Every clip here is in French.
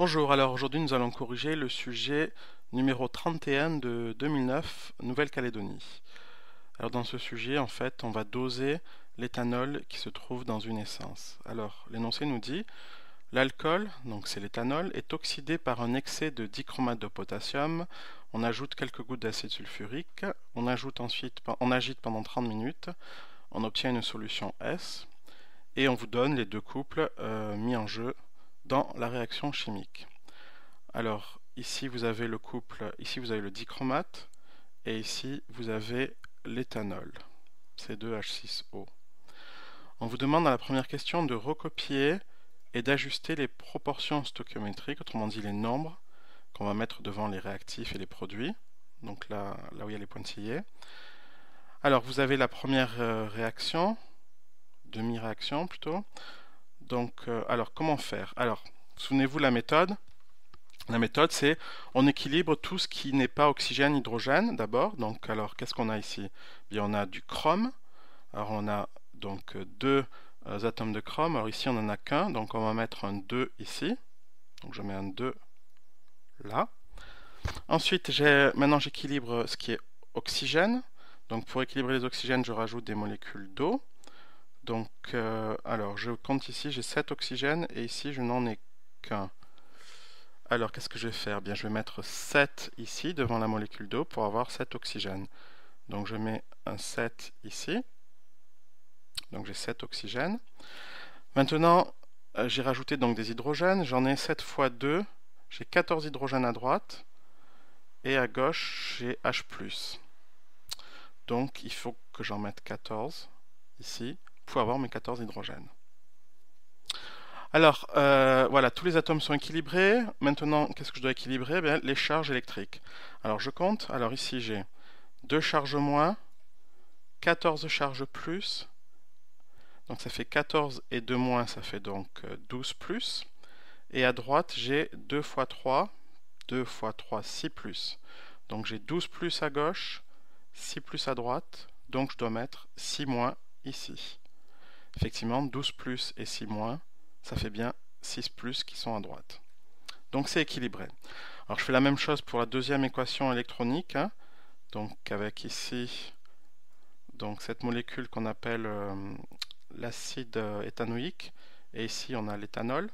Bonjour, alors aujourd'hui nous allons corriger le sujet numéro 31 de 2009, Nouvelle-Calédonie. Alors dans ce sujet, en fait, on va doser l'éthanol qui se trouve dans une essence. Alors l'énoncé nous dit, l'alcool, donc c'est l'éthanol, est oxydé par un excès de dichromate de potassium. On ajoute quelques gouttes d'acide sulfurique, on agite pendant 30 minutes, on obtient une solution S, et on vous donne les deux couples mis en jeu dans la réaction chimique. Alors ici vous avez le couple, ici vous avez le dichromate et ici vous avez l'éthanol, C2H6O. On vous demande dans la première question de recopier et d'ajuster les proportions stoichiométriques, autrement dit les nombres qu'on va mettre devant les réactifs et les produits, donc là où il y a les pointillés. Alors vous avez la première réaction, demi-réaction plutôt. Donc alors comment faire? Alors souvenez-vous la méthode. La méthode, c'est on équilibre tout ce qui n'est pas oxygène, hydrogène d'abord. Donc, alors, qu'est-ce qu'on a ici? Bien, on a du chrome. Alors, on a donc deux atomes de chrome. Alors, ici, on n'en a qu'un. Donc, on va mettre un 2 ici. Donc, je mets un 2 là. Ensuite, maintenant, j'équilibre ce qui est oxygène. Donc, pour équilibrer les oxygènes, je rajoute des molécules d'eau. Donc, alors, je compte ici, j'ai 7 oxygènes et ici, je n'en ai qu'un. Alors, qu'est-ce que je vais faire? Bien, je vais mettre 7 ici devant la molécule d'eau pour avoir 7 oxygènes. Donc, je mets un 7 ici. Donc, j'ai 7 oxygènes. Maintenant, j'ai rajouté donc des hydrogènes. J'en ai 7 fois 2. J'ai 14 hydrogènes à droite. Et à gauche, j'ai H+. Donc, il faut que j'en mette 14 ici pour avoir mes 14 hydrogènes. Alors, voilà, tous les atomes sont équilibrés. Maintenant, qu'est-ce que je dois équilibrer? Bien, les charges électriques. Alors, je compte. Alors, ici, j'ai 2 charges moins, 14 charges plus. Donc, ça fait 14 et 2 moins, ça fait donc 12 plus. Et à droite, j'ai 2 fois 3. 2 fois 3, 6 plus. Donc, j'ai 12 plus à gauche, 6 plus à droite. Donc, je dois mettre 6 moins ici. Effectivement, 12 plus et 6 moins, ça fait bien 6 plus qui sont à droite. Donc c'est équilibré. Alors je fais la même chose pour la deuxième équation électronique, hein. Donc avec ici donc cette molécule qu'on appelle l'acide éthanoïque, et ici on a l'éthanol.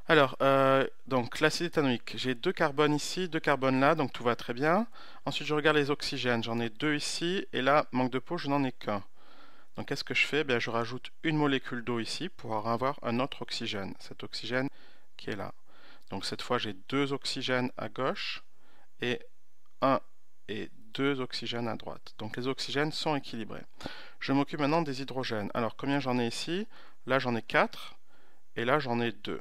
Alors, donc l'acide éthanoïque, j'ai 2 carbones ici, 2 carbones là, donc tout va très bien. Ensuite je regarde les oxygènes, j'en ai 2 ici, et là, manque de peau, je n'en ai qu'un. Donc qu'est-ce que je fais? Bien, je rajoute une molécule d'eau ici pour avoir un autre oxygène, cet oxygène qui est là. Donc cette fois j'ai 2 oxygènes à gauche et 1 et 2 oxygènes à droite. Donc les oxygènes sont équilibrés. Je m'occupe maintenant des hydrogènes. Alors combien j'en ai ici? Là j'en ai 4 et là j'en ai 2.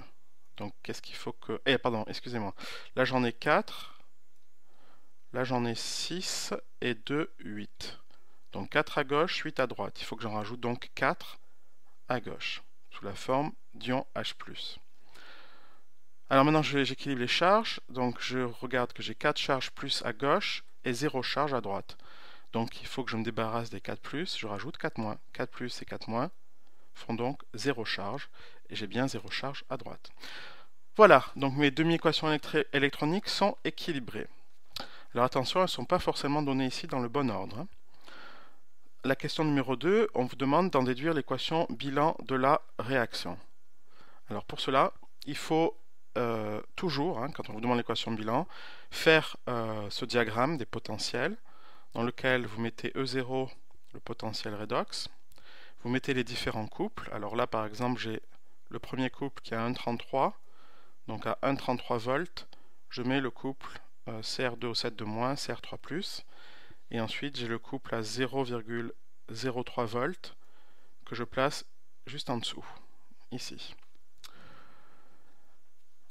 Donc qu'est-ce qu'il faut que... pardon, excusez-moi. Là j'en ai 4, là j'en ai 6 et 2, 8. Donc 4 à gauche, 8 à droite. Il faut que j'en rajoute donc 4 à gauche, sous la forme d'ion H+. Alors maintenant j'équilibre les charges, donc je regarde que j'ai 4 charges plus à gauche et 0 charge à droite. Donc il faut que je me débarrasse des 4 plus, je rajoute 4 moins. 4 plus et 4 moins font donc 0 charge, et j'ai bien 0 charge à droite. Voilà, donc mes demi-équations électroniques sont équilibrées. Alors attention, elles ne sont pas forcément données ici dans le bon ordre, hein. La question numéro 2, on vous demande d'en déduire l'équation bilan de la réaction. Alors pour cela, il faut toujours, hein, quand on vous demande l'équation bilan, faire ce diagramme des potentiels dans lequel vous mettez E0, le potentiel redox, vous mettez les différents couples. Alors là par exemple j'ai le premier couple qui est à 1,33, donc à 1,33 volts, je mets le couple CR2 au 7 de moins, CR3+, et ensuite j'ai le couple à 0,03 volts que je place juste en dessous, ici.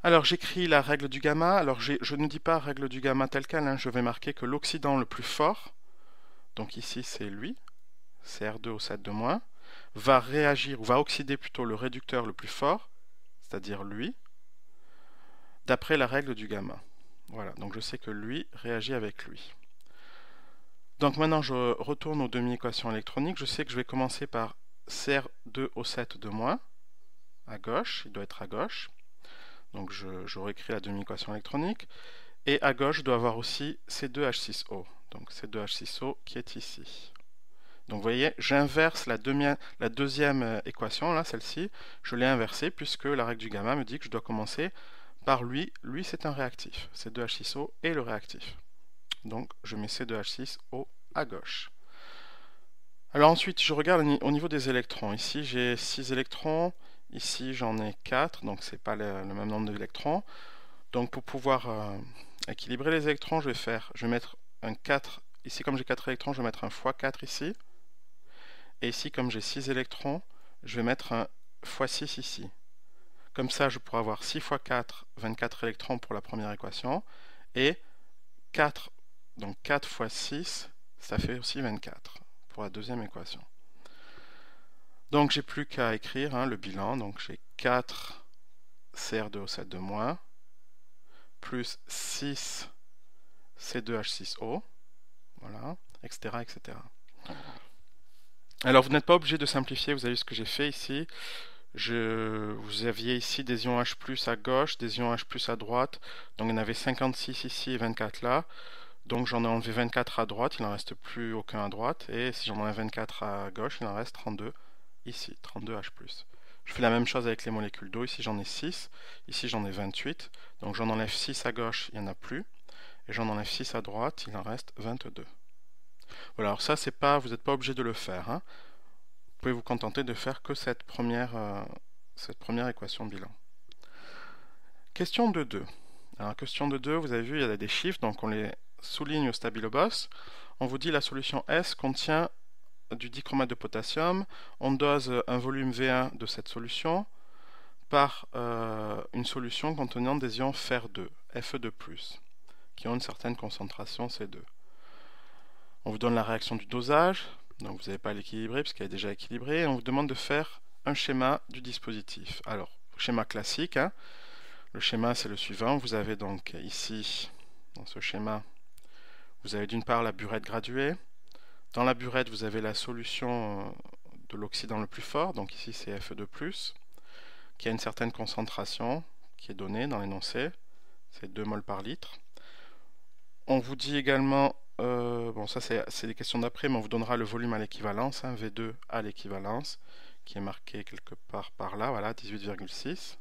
Alors j'écris la règle du gamma. Alors je ne dis pas règle du gamma telle quelle, hein. Je vais marquer que l'oxydant le plus fort, donc ici c'est lui, CR2 au 7 de moins, va réagir, ou va oxyder plutôt le réducteur le plus fort, c'est-à-dire lui, d'après la règle du gamma. Voilà, donc je sais que lui réagit avec lui. Donc maintenant je retourne aux demi-équations électroniques. Je sais que je vais commencer par CR2 au 7 de moins, à gauche, il doit être à gauche. Donc je réécris la demi-équation électronique. Et à gauche, je dois avoir aussi C2H6O. Donc C2H6O qui est ici. Donc vous voyez, j'inverse la deuxième équation, là, celle-ci. Je l'ai inversée puisque la règle du gamma me dit que je dois commencer par lui. Lui, c'est un réactif. C2H6O est le réactif. Donc je mets C2H6O à gauche. Alors ensuite, je regarde au niveau des électrons. Ici, j'ai 6 électrons. Ici, j'en ai 4. Donc ce n'est pas le même nombre d'électrons. Donc pour pouvoir équilibrer les électrons, je vais mettre un 4. Ici, comme j'ai 4 électrons, je vais mettre un x4 ici. Et ici, comme j'ai 6 électrons, je vais mettre un x6 ici. Comme ça, je pourrai avoir 6 x 4, 24 électrons pour la première équation. Et 4, donc 4 x 6, ça fait aussi 24 pour la deuxième équation. Donc, j'ai plus qu'à écrire le bilan. Donc, j'ai 4 Cr2O7 plus 6 C2H6O, voilà, etc., etc. Alors, vous n'êtes pas obligé de simplifier, vous avez vu ce que j'ai fait ici. Vous aviez ici des ions H+, à gauche, des ions H+, à droite. Donc, il y en avait 56 ici et 24 là. Donc, j'en ai enlevé 24 à droite, il n'en reste plus aucun à droite. Et si j'en enlève 24 à gauche, il en reste 32 ici, 32 H+. Je fais la même chose avec les molécules d'eau. Ici, j'en ai 6. Ici, j'en ai 28. Donc, j'en enlève 6 à gauche, il n'y en a plus. Et j'en enlève 6 à droite, il en reste 22. Voilà, alors ça, vous n'êtes pas obligé de le faire. Hein. Vous pouvez vous contenter de faire que cette première équation bilan. Question de 2. Alors, question de 2, vous avez vu, il y a des chiffres, donc on les souligne au stabilo-boss. On vous dit la solution S contient du dichromate de potassium. On dose un volume V1 de cette solution par une solution contenant des ions Fer2, Fe2+, qui ont une certaine concentration C2. On vous donne la réaction du dosage, donc vous n'avez pas à l'équilibrer puisqu'elle est déjà équilibrée, et on vous demande de faire un schéma du dispositif. Alors, schéma classique, hein. Le schéma c'est le suivant, vous avez donc ici, dans ce schéma, vous avez d'une part la burette graduée. Dans la burette, vous avez la solution de l'oxydant le plus fort, donc ici c'est Fe2+, qui a une certaine concentration qui est donnée dans l'énoncé, c'est 2 mols par litre. On vous dit également, bon ça c'est des questions d'après, mais on vous donnera le volume à l'équivalence, hein, V2 à l'équivalence, qui est marqué quelque part là, voilà, 18,6.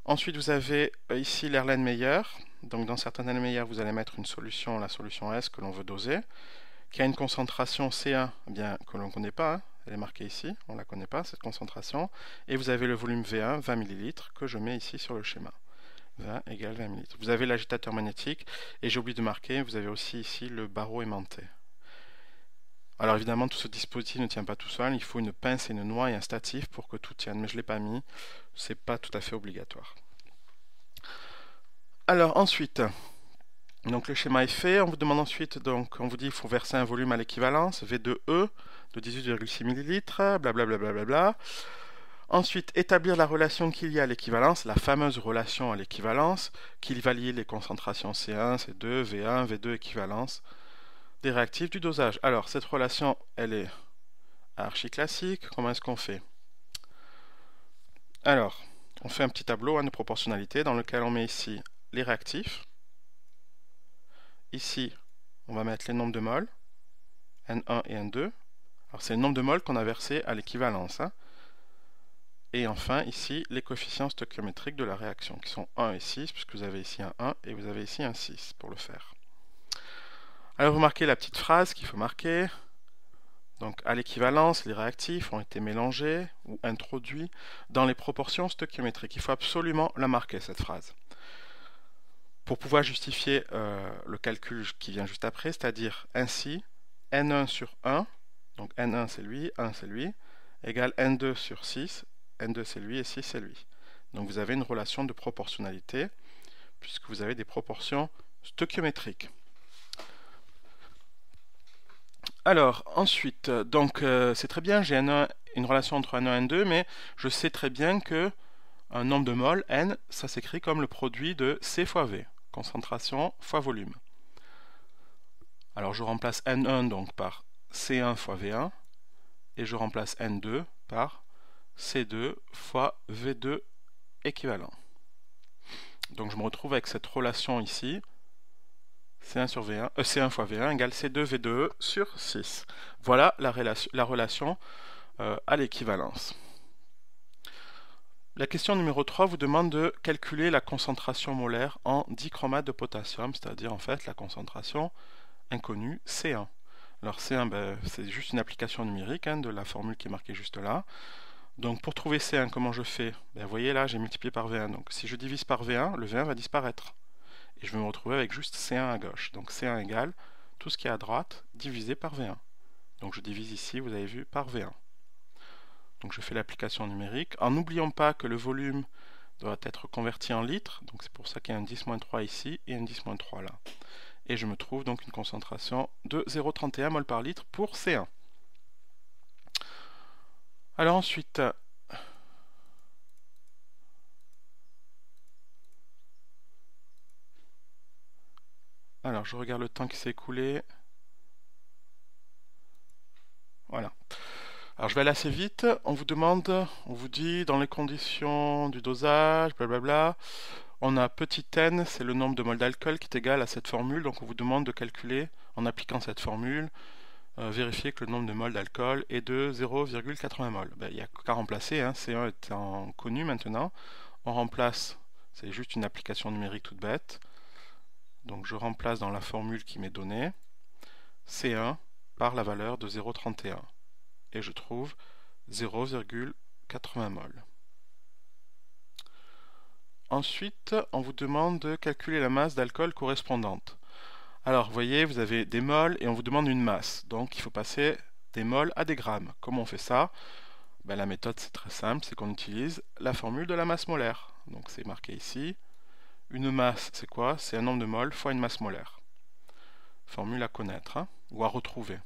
Ensuite vous avez ici l'Erlenmeyer, donc dans certains Erlenmeyer vous allez mettre une solution, la solution S que l'on veut doser, qui a une concentration C1 bien, que l'on ne connaît pas, hein, elle est marquée ici, on ne la connaît pas cette concentration, et vous avez le volume V1, 20 ml, que je mets ici sur le schéma. 20 égale 20 ml. Vous avez l'agitateur magnétique, et j'ai oublié de marquer, vous avez aussi ici le barreau aimanté. Alors évidemment, tout ce dispositif ne tient pas tout seul, il faut une pince et une noix et un statif pour que tout tienne, mais je ne l'ai pas mis, c'est pas tout à fait obligatoire. Alors ensuite, donc le schéma est fait, on vous demande ensuite, donc on vous dit qu'il faut verser un volume à l'équivalence, V2E de 18,6 ml, blablabla. Ensuite, établir la relation qu'il y a à l'équivalence, la fameuse relation à l'équivalence, qui va lier les concentrations C1, C2, V1, V2 équivalence des réactifs du dosage. Alors, cette relation, elle est archi-classique. Comment est-ce qu'on fait? Alors, on fait un petit tableau de proportionnalité dans lequel on met ici les réactifs. Ici, on va mettre les nombres de moles, N1 et N2. Alors, c'est le nombre de moles qu'on a versé à l'équivalence. Hein. Et enfin, ici, les coefficients stoichiométriques de la réaction, qui sont 1 et 6, puisque vous avez ici un 1 et vous avez ici un 6 pour le faire. Alors, vous marquez la petite phrase qu'il faut marquer. Donc, à l'équivalence, les réactifs ont été mélangés ou introduits dans les proportions stoichiométriques. Il faut absolument la marquer, cette phrase. Pour pouvoir justifier le calcul qui vient juste après, c'est-à-dire ainsi, N1 sur 1, donc N1 c'est lui, 1 c'est lui, égale N2 sur 6, N2 c'est lui et 6 c'est lui. Donc vous avez une relation de proportionnalité puisque vous avez des proportions stoichiométriques. Alors ensuite, donc c'est très bien, j'ai une relation entre N1 et N2, mais je sais très bien que un nombre de moles, N, ça s'écrit comme le produit de C fois V, concentration fois volume. Alors je remplace N1 donc par C1 fois V1 et je remplace N2 par C2 fois V2 équivalent. Donc je me retrouve avec cette relation ici, C1 sur V1, C1 fois V1 égale C2 V2E sur 6. Voilà la relation à l'équivalence. La question numéro 3 vous demande de calculer la concentration molaire en dichromates de potassium, c'est-à-dire en fait la concentration inconnue C1. Alors C1, c'est juste une application numérique de la formule qui est marquée juste là. Donc pour trouver C1, comment je fais? Vous voyez là, j'ai multiplié par V1. Donc si je divise par V1, le V1 va disparaître. Et je vais me retrouver avec juste C1 à gauche. Donc C1 égale tout ce qui est à droite divisé par V1. Donc je divise ici, vous avez vu, par V1. Donc je fais l'application numérique. En n'oubliant pas que le volume doit être converti en litres. Donc c'est pour ça qu'il y a un 10-3 ici et un 10-3 là. Et je me trouve donc une concentration de 0,31 mol par litre pour C1. Alors ensuite, alors je regarde le temps qui s'est écoulé. Voilà. Alors je vais aller assez vite. On vous dit dans les conditions du dosage, blablabla. On a petit n, c'est le nombre de moles d'alcool qui est égal à cette formule. Donc on vous demande de calculer en appliquant cette formule. Vérifier que le nombre de moles d'alcool est de 0,80 mol. Il n'y a qu'à remplacer, C1 étant connu maintenant. On remplace, c'est juste une application numérique toute bête. Donc je remplace dans la formule qui m'est donnée C1 par la valeur de 0,31. Et je trouve 0,80 mol. Ensuite, on vous demande de calculer la masse d'alcool correspondante. Alors, vous voyez, vous avez des moles et on vous demande une masse. Donc, il faut passer des moles à des grammes. Comment on fait ça? La méthode, c'est très simple, c'est qu'on utilise la formule de la masse molaire. Donc, c'est marqué ici. Une masse, c'est quoi? C'est un nombre de moles fois une masse molaire. Formule à connaître, ou à retrouver.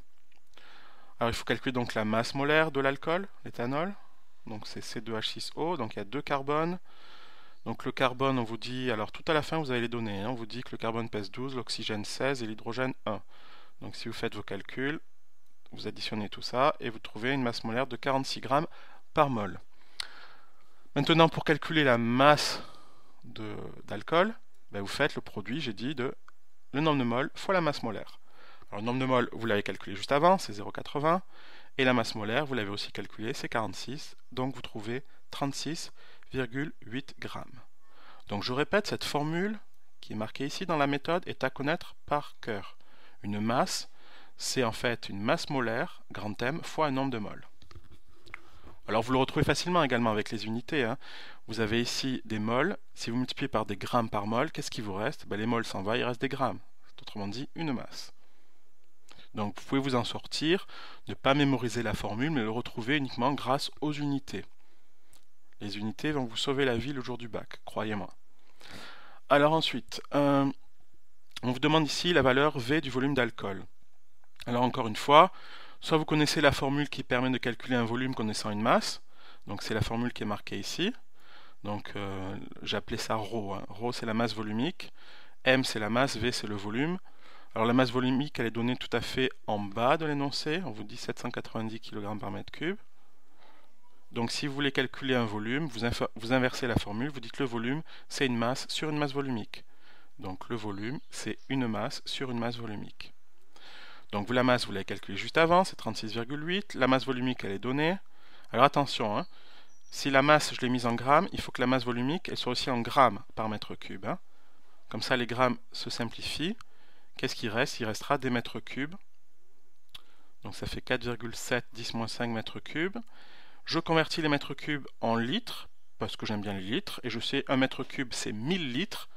Alors, il faut calculer donc la masse molaire de l'alcool, l'éthanol. Donc, c'est C2H6O, donc il y a 2 carbones. Donc le carbone, on vous dit, alors tout à la fin vous avez les données, on vous dit que le carbone pèse 12, l'oxygène 16 et l'hydrogène 1. Donc si vous faites vos calculs, vous additionnez tout ça et vous trouvez une masse molaire de 46 grammes par mol. Maintenant pour calculer la masse d'alcool, vous faites le produit, j'ai dit, de le nombre de moles fois la masse molaire. Alors le nombre de moles, vous l'avez calculé juste avant, c'est 0,80, et la masse molaire, vous l'avez aussi calculé, c'est 46, donc vous trouvez 36,8 grammes. Donc je répète, cette formule qui est marquée ici dans la méthode est à connaître par cœur. Une masse, c'est en fait une masse molaire, grand M, fois un nombre de moles. Alors vous le retrouvez facilement également avec les unités. Vous avez ici des moles, si vous multipliez par des grammes par mol, qu'est-ce qui vous reste? Les moles s'en vont, il reste des grammes. Autrement dit, une masse. Donc vous pouvez vous en sortir, ne pas mémoriser la formule, mais le retrouver uniquement grâce aux unités. Les unités vont vous sauver la vie le jour du bac, croyez-moi. Alors ensuite, on vous demande ici la valeur V du volume d'alcool. Alors encore une fois, soit vous connaissez la formule qui permet de calculer un volume connaissant une masse, donc c'est la formule qui est marquée ici. Donc j'ai appelé ça ρ. Ρ c'est la masse volumique, M c'est la masse, V c'est le volume. Alors la masse volumique elle est donnée tout à fait en bas de l'énoncé, on vous dit 790 kg par mètre cube. Donc si vous voulez calculer un volume, vous inversez la formule, vous dites le volume c'est une masse sur une masse volumique. Donc le volume c'est une masse sur une masse volumique. Donc la masse vous l'avez calculée juste avant, c'est 36,8, la masse volumique elle est donnée. Alors attention, si la masse je l'ai mise en grammes, il faut que la masse volumique elle soit aussi en grammes par mètre cube. Comme ça les grammes se simplifient. Qu'est-ce qui reste? Il restera des mètres cubes. Donc ça fait 4,7 10-5 mètres cubes. Je convertis les mètres cubes en litres, parce que j'aime bien les litres, et je sais 1 mètre cube c'est 1000 litres.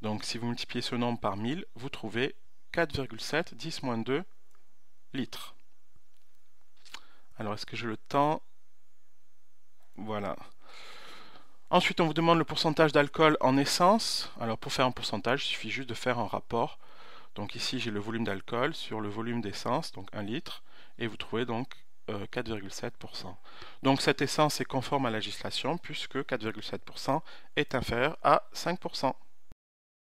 Donc si vous multipliez ce nombre par 1000, vous trouvez 4,7 10-2 litres. Alors est-ce que j'ai le temps? Voilà. Ensuite on vous demande le pourcentage d'alcool en essence. Alors pour faire un pourcentage, il suffit juste de faire un rapport. Donc ici j'ai le volume d'alcool sur le volume d'essence, donc 1 litre, et vous trouvez donc 4,7%. Donc cette essence est conforme à la législation puisque 4,7% est inférieur à 5%.